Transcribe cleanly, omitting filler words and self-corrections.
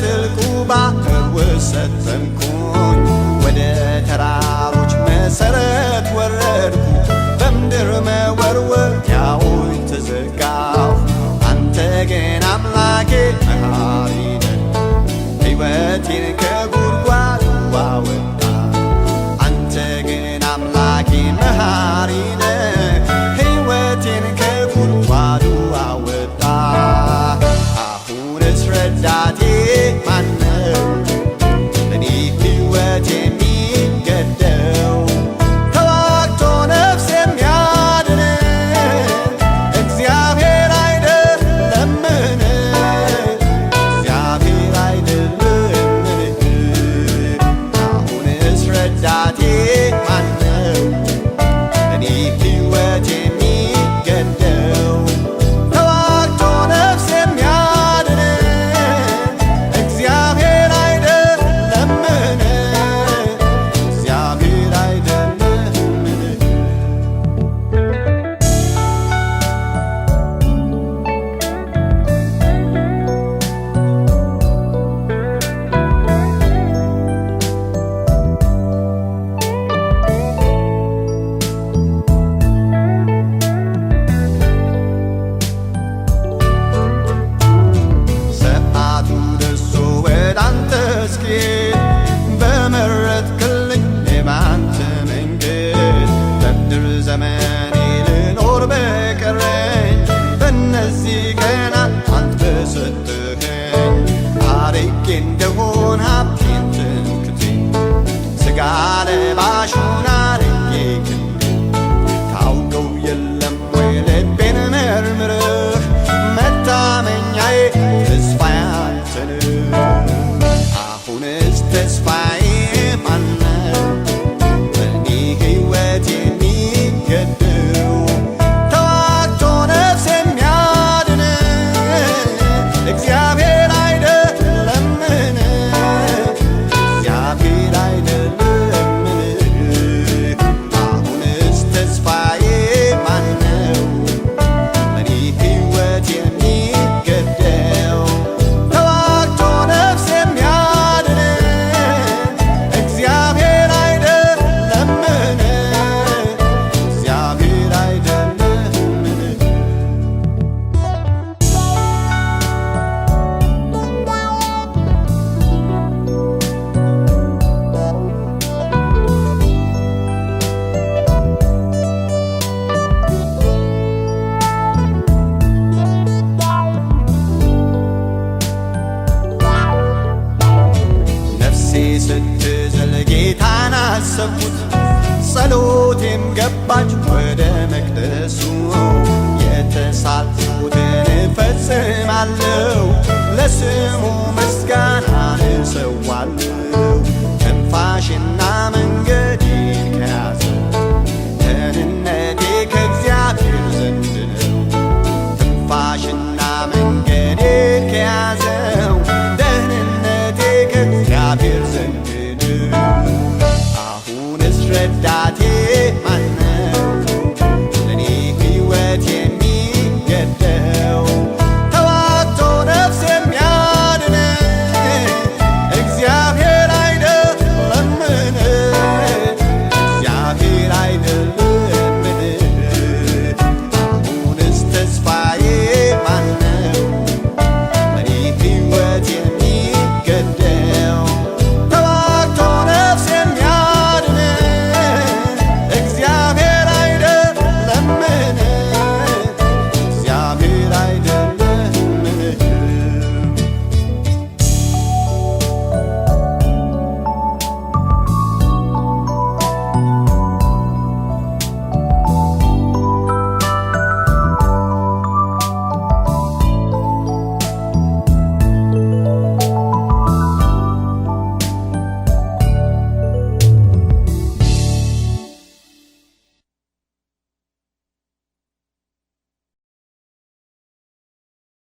በጥልቁ ባህር ውስጥ ሰጠምኩኝ። ወደ ተራሮች መሰረት ወረድኩ። በምድር መወርወሪያዎች ተዘጋሁ። አንተ ግን አምላኬ መሐሪ ነህ፣ ሕይወቴን ከጉድጓዱ አወጣ። አንተ ግን አምላኬ መሐሪ ነህ፣ ሕይወቴን ከጉድጓዱ አወጣ። አሁንስ ረዳቴ ማነው? ለኔ ሕይወት የሚገደው ተዋግቶ ነፍስ የሚያድን እግዚአብሔር አይደለምን? እግዚአብሔር አይደለምን? አሁንስ ረዳቴ ማነው? ለኔ ሕይወት የሚገደው ተዋግቶ ነፍስ የሚያድን እግዚአብሔር አይደለምን? እግዚአብሔር አይደለምን? ሰዓቱ ደርሶ ወደ አንተ እስክሄድ በመረጥክልኝ ባንተ መንገድ በምድር ዘመኔ ልኖር በቀረኝ በእነዚህ ቀናት አንተ በሰጠኸኝ አርቄ እንደሆን ሀብቴን ትምክህቴን ሥጋ ለባሹን አርቄ ክንዴን ታውቀው የለም ወይ ልቤን መርምረህ መታመኛዬ ተስፋዬ አንተ ነህ። አሁንስ ተስፋዬ ማነው? በእኔ ሕይወት የሚገደው ተዋግቶ ነፍስ የሚያድን እግዚአብሔር አይደለምን? እግዚአብሔር አይደለምን? አሁንስ ተስፋዬ ማነው? በእኔ ሕይወት የሚገደው ተዋግቶ ነፍስ የሚያድን እግዚአብሔር አይደለምን? እግዚአብሔር አይደለምን? ነፍሴ ስትዝል ጌታን አሰብኩት፣ ጸሎቴም ገባች ወደ መቅደሱ። የተሳልኩትን እፈጽማለሁ፣ ለስሙ